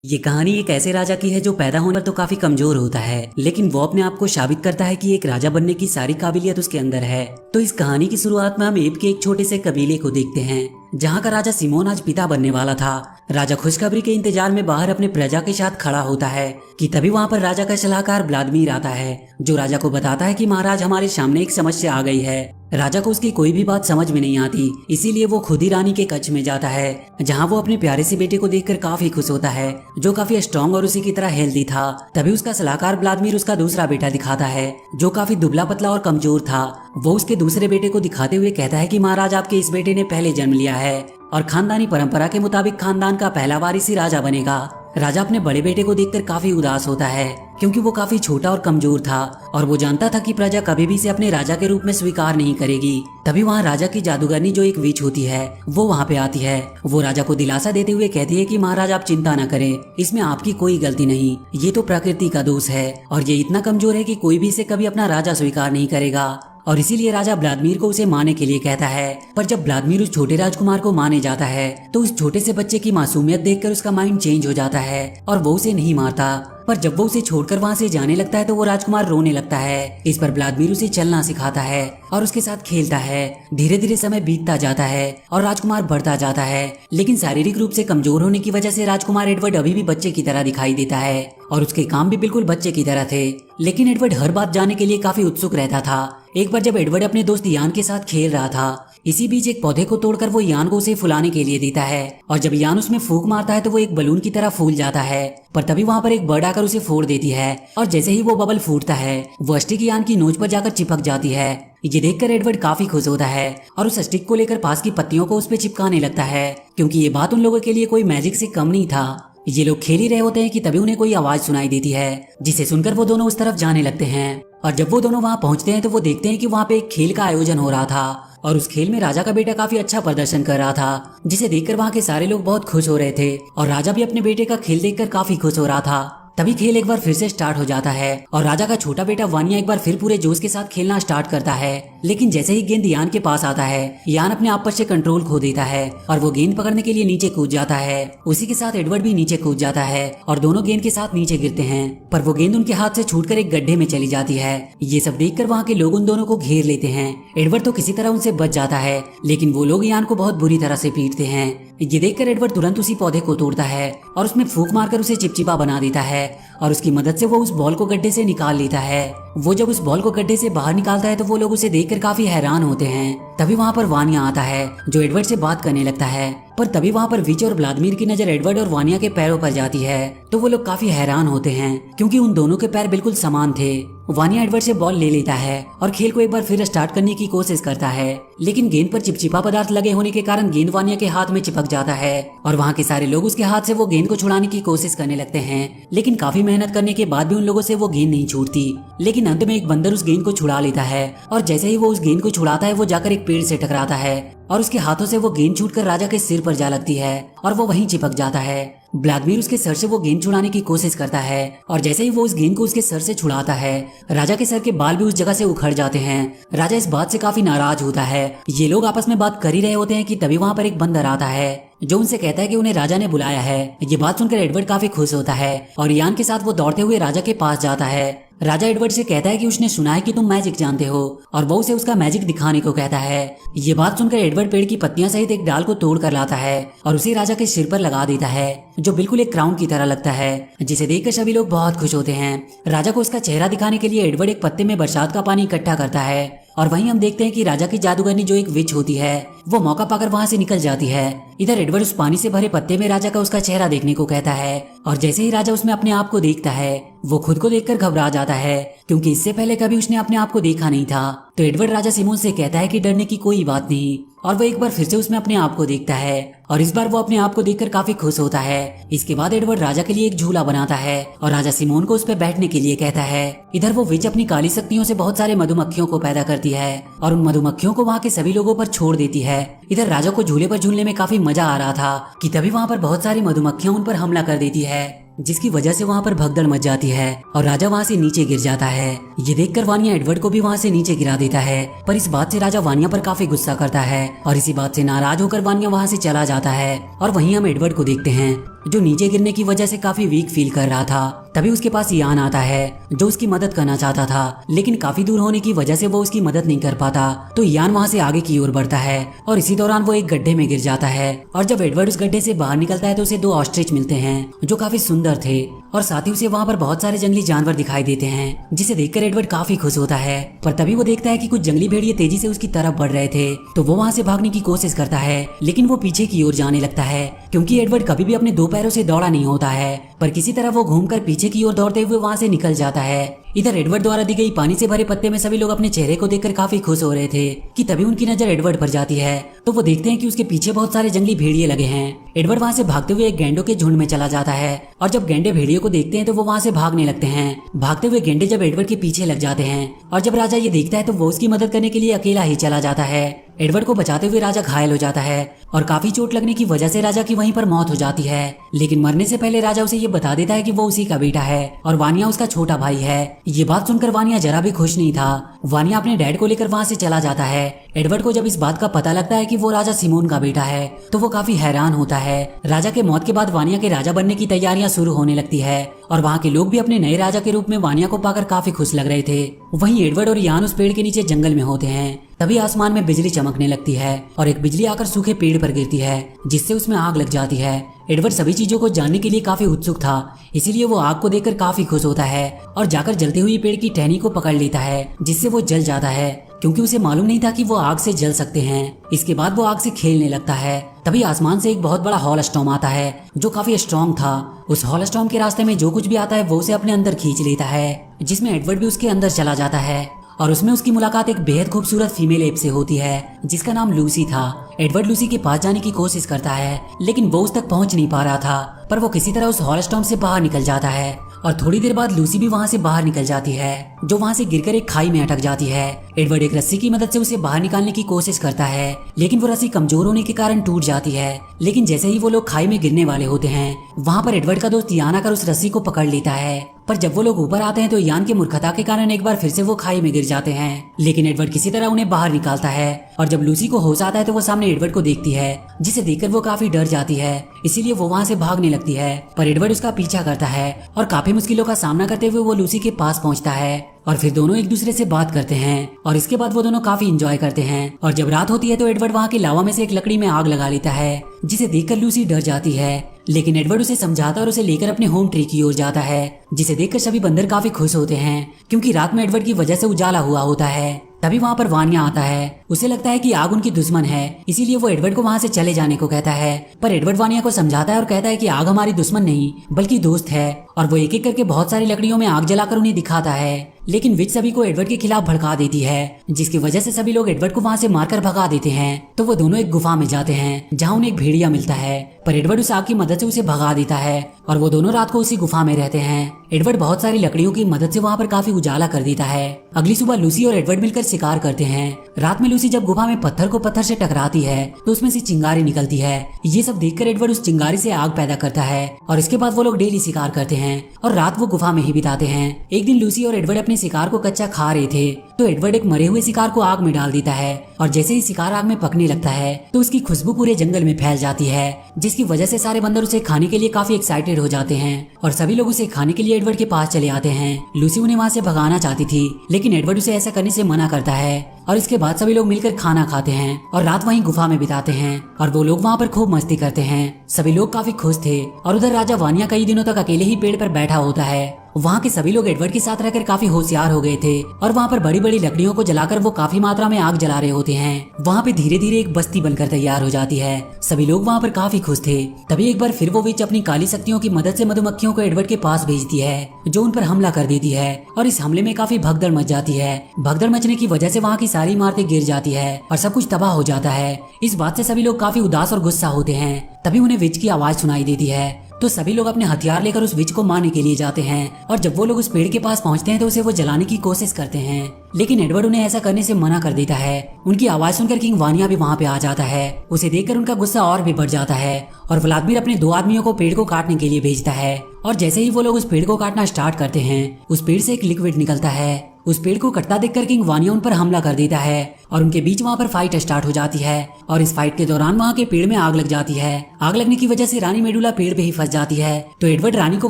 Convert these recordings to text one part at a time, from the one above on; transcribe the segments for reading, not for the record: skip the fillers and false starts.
ये कहानी एक ऐसे राजा की है जो पैदा होने पर तो काफी कमजोर होता है, लेकिन वो अपने आप को साबित करता है कि एक राजा बनने की सारी काबिलियत उसके अंदर है। तो इस कहानी की शुरुआत में हम एब के एक छोटे से कबीले को देखते हैं, जहाँ का राजा सिमोन आज पिता बनने वाला था। राजा खुशखबरी के इंतजार में बाहर अपने प्रजा के साथ खड़ा होता है कि तभी वहाँ पर राजा का सलाहकार व्लादिमीर आता है, जो राजा को बताता है कि महाराज हमारे सामने एक समस्या आ गई है। राजा को उसकी कोई भी बात समझ में नहीं आती, इसीलिए वो खुद ही रानी के कक्ष में जाता है, जहाँ वो अपने प्यारे से बेटे को देखकर काफी खुश होता है, जो काफी स्ट्रॉन्ग और उसी की तरह हेल्दी था। तभी उसका सलाहकार व्लादिमीर उसका दूसरा बेटा दिखाता है, जो काफी दुबला पतला और कमजोर था। वो उसके दूसरे बेटे को दिखाते हुए कहता है कि महाराज आपके इस बेटे ने पहले जन्म लिया है और खानदानी परंपरा के मुताबिक खानदान का पहला वारिस राजा बनेगा। राजा अपने बड़े बेटे को देखकर काफी उदास होता है, क्योंकि वो काफी छोटा और कमजोर था और वो जानता था कि प्रजा कभी भी इसे अपने राजा के रूप में स्वीकार नहीं करेगी। तभी वहाँ राजा की जादूगरनी जो एक विच होती है वो वहाँ पे आती है। वो राजा को दिलासा देते हुए कहती है कि महाराज आप चिंता न करें, इसमें आपकी कोई गलती नहीं, ये तो प्रकृति का दोष है और ये इतना कमजोर है कि कोई भी इसे कभी अपना राजा स्वीकार नहीं करेगा। और इसीलिए राजा व्लादिमीर को उसे मारने के लिए कहता है। पर जब व्लादिमीर उस छोटे राजकुमार को मारने जाता है तो उस छोटे से बच्चे की मासूमियत देखकर उसका माइंड चेंज हो जाता है और वो उसे नहीं मारता। पर जब वो उसे छोड़कर वहाँ से जाने लगता है तो वो राजकुमार रोने लगता है। इस पर व्लादिमीर उसे चलना सिखाता है और उसके साथ खेलता है। धीरे धीरे समय बीतता जाता है और राजकुमार बढ़ता जाता है, लेकिन शारीरिक रूप से कमजोर होने की वजह से राजकुमार एडवर्ड अभी भी बच्चे की तरह दिखाई देता है और उसके काम भी बिल्कुल बच्चे की तरह थे। लेकिन एडवर्ड हर बात जानने के लिए काफी उत्सुक रहता था। एक बार जब एडवर्ड अपने दोस्त यान के साथ खेल रहा था, इसी बीच एक पौधे को तोड़कर वो यान को उसे फुलाने के लिए देता है और जब यान उसमें फूंक मारता है तो वो एक बलून की तरह फूल जाता है। पर तभी वहाँ पर एक बर्ड आकर उसे फोड़ देती है और जैसे ही वो बबल फूटता है वो स्टिक यान की नोच पर जाकर चिपक जाती है। ये देखकर एडवर्ड काफी खुश होता है और उस स्टिक को लेकर पास की पत्तियों को उस पर चिपकाने लगता है, क्योंकि ये बात उन लोगों के लिए कोई मैजिक से कम नहीं था। ये लोग खेल ही रहे होते हैं कि तभी उन्हें कोई आवाज सुनाई देती है, जिसे सुनकर वो दोनों उस तरफ जाने लगते हैं। और जब वो दोनों वहाँ पहुँचते हैं तो वो देखते हैं कि वहाँ पे एक खेल का आयोजन हो रहा था और उस खेल में राजा का बेटा काफी अच्छा प्रदर्शन कर रहा था, जिसे देखकर वहाँ के सारे लोग बहुत खुश हो रहे थे और राजा भी अपने बेटे का खेल देखकर काफी खुश हो रहा था। तभी खेल एक बार फिर से स्टार्ट हो जाता है और राजा का छोटा बेटा वानिया एक बार फिर पूरे जोश के साथ खेलना स्टार्ट करता है। लेकिन जैसे ही गेंद यान के पास आता है, यान अपने आप पर से कंट्रोल खो देता है और वो गेंद पकड़ने के लिए नीचे कूद जाता है। उसी के साथ एडवर्ड भी नीचे कूद जाता है और दोनों गेंद के साथ नीचे गिरते हैं, पर वो गेंद उनके हाथ से छूटकर एक गड्ढे में चली जाती है। ये सब देखकर वहाँ के लोग उन दोनों को घेर लेते हैं। एडवर्ड तो किसी तरह उनसे बच जाता है, लेकिन वो लोग यान को बहुत बुरी तरह से पीटते हैं। ये देखकर एडवर्ड तुरंत उसी पौधे को तोड़ता है और उसमें फूंक मारकर उसे चिपचिपा बना देता है और उसकी मदद से वो उस बॉल को गड्ढे से निकाल लेता है। वो जब उस बॉल को गड्ढे से बाहर निकालता है तो वो लोग उसे देखकर काफी हैरान होते हैं। तभी वहाँ पर वानिया आता है, जो एडवर्ड से बात करने लगता है। पर तभी वहाँ पर विच और व्लादिमीर की नजर एडवर्ड और वानिया के पैरों पर जाती है, तो वो लोग काफी हैरान होते हैं, क्योंकि उन दोनों के पैर बिल्कुल समान थे। वानिया एडवर्ड से बॉल ले लेता है और खेल को एक बार फिर स्टार्ट करने की कोशिश करता है, लेकिन गेंद पर चिपचिपा पदार्थ लगे होने के कारण गेंद वानिया के हाथ में चिपक जाता है और वहाँ के सारे लोग उसके हाथ से वो गेंद को छुड़ाने की कोशिश करने लगते हैं। लेकिन काफी मेहनत करने के बाद भी उन लोगों से वो गेंद नहीं छूटती। लेकिन अंत में एक बंदर उस गेंद को छुड़ा लेता है और जैसे ही वो उस गेंद को छुड़ाता है वो जाकर एक पेड़ से टकराता है और उसके हाथों से वो गेंद छूटकर राजा के सिर पर जा लगती है और वो वहीं चिपक जाता है। व्लादिमीर उसके सर से वो गेंद छुड़ाने की कोशिश करता है और जैसे ही वो उस गेंद को उसके सर से छुड़ाता है, राजा के सर के बाल भी उस जगह से उखड़ जाते हैं। राजा इस बात से काफी नाराज होता है। ये लोग आपस में बात कर ही रहे होते हैं कि तभी वहाँ पर एक बंदर आता है, जो उनसे कहता है कि उन्हें राजा ने बुलाया है। ये बात सुनकर एडवर्ड काफी खुश होता है और यान के साथ वो दौड़ते हुए राजा के पास जाता है। राजा एडवर्ड से कहता है कि उसने सुना है कि तुम मैजिक जानते हो और वो उसे उसका मैजिक दिखाने को कहता है। ये बात सुनकर एडवर्ड पेड़ की पत्तियां सहित एक डाल को तोड़ कर लाता है और उसे राजा के सिर पर लगा देता है, जो बिल्कुल एक क्राउन की तरह लगता है, जिसे देखकर सभी लोग बहुत खुश होते हैं। राजा को उसका चेहरा दिखाने के लिए एडवर्ड एक पत्ते में बरसात का पानी इकट्ठा करता है और वहीं हम देखते हैं कि राजा की जादूगरनी जो एक विच होती है वो मौका पाकर वहां से निकल जाती है। इधर एडवर्ड उस पानी से भरे पत्ते में राजा का उसका चेहरा देखने को कहता है और जैसे ही राजा उसमें अपने आप को देखता है वो खुद को देखकर घबरा जाता है, क्योंकि इससे पहले कभी उसने अपने आप को देखा नहीं था। तो एडवर्ड राजा सिमोन से कहता है कि डरने की कोई बात नहीं और वो एक बार फिर से उसमें अपने आप को देखता है और इस बार वो अपने आप को देखकर काफी खुश होता है। इसके बाद एडवर्ड राजा के लिए एक झूला बनाता है और राजा सिमोन को उस पर बैठने के लिए कहता है। इधर वो विच अपनी काली शक्तियों से बहुत सारे मधुमक्खियों को पैदा करती है और उन मधुमक्खियों को वहाँ के सभी लोगों पर छोड़ देती है। इधर राजा को झूले पर झूलने में काफी मजा आ रहा था कि तभी वहाँ पर बहुत सारी मधुमक्खियां उन पर हमला कर देती है जिसकी वजह से वहाँ पर भगदड़ मच जाती है और राजा वहाँ से नीचे गिर जाता है। ये देखकर वानिया एडवर्ड को भी वहाँ से नीचे गिरा देता है, पर इस बात से राजा वानिया पर काफी गुस्सा करता है और इसी बात से नाराज होकर वानिया वहाँ से चला जाता है। और वहीं हम एडवर्ड को देखते हैं जो नीचे गिरने की वजह से काफी वीक फील कर रहा था। तभी उसके पास यान आता है जो उसकी मदद करना चाहता था, लेकिन काफी दूर होने की वजह से वो उसकी मदद नहीं कर पाता। तो यान वहाँ से आगे की ओर बढ़ता है और इसी दौरान वो एक गड्ढे में गिर जाता है। और जब एडवर्ड उस गड्ढे से बाहर निकलता है तो उसे 2 ऑस्ट्रिच मिलते हैं जो काफी सुंदर थे और साथ ही उसे वहाँ पर बहुत सारे जंगली जानवर दिखाई देते हैं, जिसे देखकर एडवर्ड काफी खुश होता है। पर तभी वो देखता है कि कुछ जंगली भेड़िए तेजी से उसकी तरफ बढ़ रहे थे, तो वो वहाँ से भागने की कोशिश करता है, लेकिन वो पीछे की ओर जाने लगता है क्योंकि एडवर्ड कभी भी अपने 2 पैरों से दौड़ा नहीं होता है। पर किसी तरह वो घूमकर पीछे की ओर दौड़ते हुए वहाँ से निकल जाता है। इधर एडवर्ड द्वारा दी गई पानी से भरे पत्ते में सभी लोग अपने चेहरे को देखकर काफी खुश हो रहे थे कि तभी उनकी नजर एडवर्ड पर जाती है, तो वो देखते हैं कि उसके पीछे बहुत सारे जंगली भेड़िए लगे हैं। एडवर्ड वहाँ से भागते हुए एक गैंडों के झुंड में चला जाता है और जब गैंडे भेड़ियों को देखते हैं तो वो वहाँ से भागने लगते हैं। भागते हुए गैंडे जब एडवर्ड के पीछे लग जाते हैं और जब राजा ये देखता है तो वो उसकी मदद करने के लिए अकेला ही चला जाता है। एडवर्ड को बचाते हुए राजा घायल हो जाता है और काफी चोट लगने की वजह से राजा की वहीं पर मौत हो जाती है। लेकिन मरने से पहले राजा उसे ये बता देता है कि वो उसी का बेटा है और वानिया उसका छोटा भाई है। ये बात सुनकर वानिया जरा भी खुश नहीं था। वानिया अपने डैड को लेकर वहाँ से चला जाता है। एडवर्ड को जब इस बात का पता लगता है कि वो राजा सिमोन का बेटा है तो वो काफी हैरान होता है। राजा के मौत के बाद वानिया के राजा बनने की तैयारियां शुरू होने लगती है और वहाँ के लोग भी अपने नए राजा के रूप में वानिया को पाकर काफी खुश लग रहे थे। वहीं एडवर्ड और यान उस पेड़ के नीचे जंगल में होते हैं। तभी आसमान में बिजली चमकने लगती है और एक बिजली आकर सूखे पेड़ पर गिरती है जिससे उसमें आग लग जाती है। एडवर्ड सभी चीजों को जानने के लिए काफी उत्सुक था, इसीलिए वो आग को देखकर काफी खुश होता है और जाकर जलते हुए पेड़ की टहनी को पकड़ लेता है जिससे वो जल जाता है, क्योंकि उसे मालूम नहीं था कि वो आग से जल सकते हैं। इसके बाद वो आग से खेलने लगता है। तभी आसमान से एक बहुत बड़ा हॉल स्टॉर्म आता है जो काफी स्ट्रॉन्ग था। उस हॉल स्टॉर्म के रास्ते में जो कुछ भी आता है वो उसे अपने अंदर खींच लेता है, जिसमें एडवर्ड भी उसके अंदर चला जाता है और उसमें उसकी मुलाकात एक बेहद खूबसूरत फीमेल एप से होती है जिसका नाम लूसी था। एडवर्ड लूसी के पास जाने की कोशिश करता है लेकिन वो उस तक पहुंच नहीं पा रहा था, पर वो किसी तरह उस हॉल स्टॉर्म से बाहर निकल जाता है और थोड़ी देर बाद लूसी भी वहाँ से बाहर निकल जाती है जो वहाँ से गिरकर एक खाई में अटक जाती है। एडवर्ड एक रस्सी की मदद से उसे बाहर निकालने की कोशिश करता है लेकिन वो रस्सी कमजोर होने के कारण टूट जाती है। लेकिन जैसे ही वो लोग खाई में गिरने वाले होते हैं वहाँ पर एडवर्ड का दोस्त यान आकर उस रस्सी को पकड़ लेता है, पर जब वो लोग ऊपर आते हैं तो यान की मूर्खता के कारण एक बार फिर से वो खाई में गिर जाते हैं। लेकिन एडवर्ड किसी तरह उन्हें बाहर निकालता है और जब लूसी को होश आता है तो वो सामने एडवर्ड को देखती है जिसे देखकर वो काफी डर जाती है, इसीलिए वो वहाँ से भागने लगती है। पर एडवर्ड उसका पीछा करता है और काफी मुश्किलों का सामना करते हुए वो लूसी के पास पहुँचता है और फिर दोनों एक दूसरे से बात करते हैं और इसके बाद वो दोनों काफी एंजॉय करते हैं। और जब रात होती है तो एडवर्ड वहाँ के लावा में से एक लकड़ी में आग लगा लेता है जिसे देखकर लूसी डर जाती है, लेकिन एडवर्ड उसे समझाता और उसे लेकर अपने होम ट्री की ओर जाता है जिसे देखकर सभी बंदर काफी खुश होते हैं क्योंकि रात में एडवर्ड की वजह से उजाला हुआ होता है। तभी वहाँ पर वानिया आता है। उसे लगता है कि आग उनकी दुश्मन है, इसीलिए वो एडवर्ड को वहाँ से चले जाने को कहता है, पर एडवर्ड वानिया को समझाता है और कहता है कि आग हमारी दुश्मन नहीं बल्कि दोस्त है। और वो एक एक करके बहुत सारी लकड़ियों में आग जलाकर उन्हें दिखाता है, लेकिन विच सभी को एडवर्ड के खिलाफ भड़का देती है जिसकी वजह से सभी लोग एडवर्ड को वहाँ से मारकर भगा देते हैं। तो वो दोनों एक गुफा में जाते हैं जहाँ उन्हें एक भेड़िया मिलता है, पर एडवर्ड उस आग की मदद से उसे भगा देता है और वो दोनों रात को उसी गुफा में रहते हैं। एडवर्ड बहुत सारी लकड़ियों की मदद से वहाँ पर काफी उजाला कर देता है। अगली सुबह लूसी और एडवर्ड मिलकर शिकार करते हैं। रात में लूसी जब गुफा में पत्थर को पत्थर से टकराती है तो उसमें से चिंगारी निकलती है। ये सब देखकर एडवर्ड उस चिंगारी से आग पैदा करता है और इसके बाद वो लोग डेली शिकार करते हैं और रात वो गुफा में ही बिताते हैं। एक दिन लूसी और एडवर्ड अपने शिकार को कच्चा खा रहे थे तो एडवर्ड एक मरे हुए शिकार को आग में डाल देता है और जैसे ही शिकार आग में पकने लगता है तो उसकी खुशबू पूरे जंगल में फैल जाती है, जिसकी वजह से सारे बंदर उसे खाने के लिए काफी एक्साइटेड हो जाते हैं और सभी लोग उसे खाने के लिए एडवर्ड के पास चले आते हैं। लूसी उन्हें वहाँ से भगाना चाहती थी लेकिन एडवर्ड उसे ऐसा करने से मना करता है और इसके बाद सभी लोग मिलकर खाना खाते हैं और रात वहीं गुफा में बिताते हैं और वो लोग वहाँ पर खूब मस्ती करते हैं। सभी लोग काफी खुश थे और उधर राजा वानिया कई दिनों तक अकेले ही पेड़ पर बैठा होता है। वहाँ के सभी लोग एडवर्ड के साथ रहकर काफी होशियार हो गए थे और वहाँ पर बड़ी बड़ी लकड़ियों को जलाकर वो काफी मात्रा में आग जला रहे होते हैं। वहाँ पे धीरे धीरे एक बस्ती बनकर तैयार हो जाती है। सभी लोग वहाँ पर काफी खुश थे। तभी एक बार फिर वो विच अपनी काली शक्तियों की मदद से मधुमक्खियों को एडवर्ड के पास भेजती है जो उन पर हमला कर देती है और इस हमले में काफी भगदड़ मच जाती है। भगदड़ मचने की वजह से वहाँ की सारी इमारतें गिर जाती है और सब कुछ तबाह हो जाता है। इस बात से सभी लोग काफी उदास और गुस्सा होते हैं। तभी उन्हें विच की आवाज सुनाई देती है तो सभी लोग अपने हथियार लेकर उस विच को मारने के लिए जाते हैं और जब वो लोग उस पेड़ के पास पहुंचते हैं तो उसे वो जलाने की कोशिश करते हैं, लेकिन एडवर्ड उन्हें ऐसा करने से मना कर देता है। उनकी आवाज सुनकर किंग वानिया भी वहाँ पे आ जाता है। उसे देखकर उनका गुस्सा और भी बढ़ जाता है और व्लादिमीर अपने 2 आदमियों को पेड़ को काटने के लिए भेजता है। और जैसे ही वो लोग उस पेड़ को काटना स्टार्ट करते हैं, उस पेड़ से एक लिक्विड निकलता है। उस पेड़ को कटता देखकर किंग वानिया उन पर हमला कर देता है और उनके बीच वहाँ पर फाइट स्टार्ट हो जाती है। और इस फाइट के दौरान वहाँ के पेड़ में आग लग जाती है। आग लगने की वजह से रानी मेडुला पेड़ पे ही फंस जाती है। तो एडवर्ड रानी को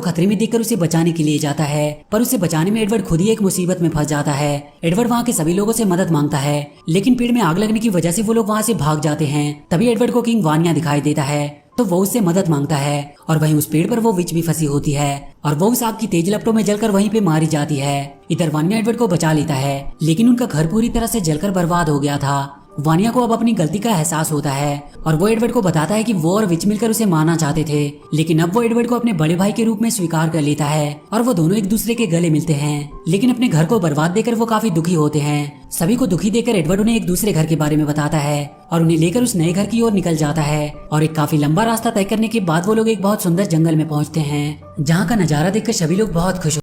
खतरे में देखकर उसे बचाने के लिए जाता है, पर उसे बचाने में एडवर्ड खुद ही एक मुसीबत में फंस जाता है। एडवर्ड वहाँ के सभी लोगों से मदद मांगता है, लेकिन पेड़ में आग लगने की वजह से वो लोग वहाँ से भाग जाते हैं। तभी एडवर्ड को किंग वानिया दिखाई देता है, तो वो उससे मदद मांगता है और वहीं उस पेड़ पर वो विच भी फंसी होती है और वो उस आग की तेज लपटों में जलकर वहीं पे मारी जाती है। इधर वानिया एडवर्ड को बचा लेता है, लेकिन उनका घर पूरी तरह से जलकर बर्बाद हो गया था। वानिया को अब अपनी गलती का एहसास होता है और वो एडवर्ड को बताता है कि वो और विच मिलकर उसे मारना चाहते थे, लेकिन अब वो एडवर्ड को अपने बड़े भाई के रूप में स्वीकार कर लेता है और वो दोनों एक दूसरे के गले मिलते हैं। लेकिन अपने घर को बर्बाद देकर वो काफी दुखी होते हैं। सभी को दुखी देकर एडवर्ड उन्हें एक दूसरे घर के बारे में बताता है और उन्हें लेकर उस नए घर की ओर निकल जाता है। और एक काफी लंबा रास्ता तय करने के बाद वो लोग एक बहुत सुंदर जंगल में पहुंचते हैं, जहाँ का नजारा देखकर सभी लोग बहुत खुश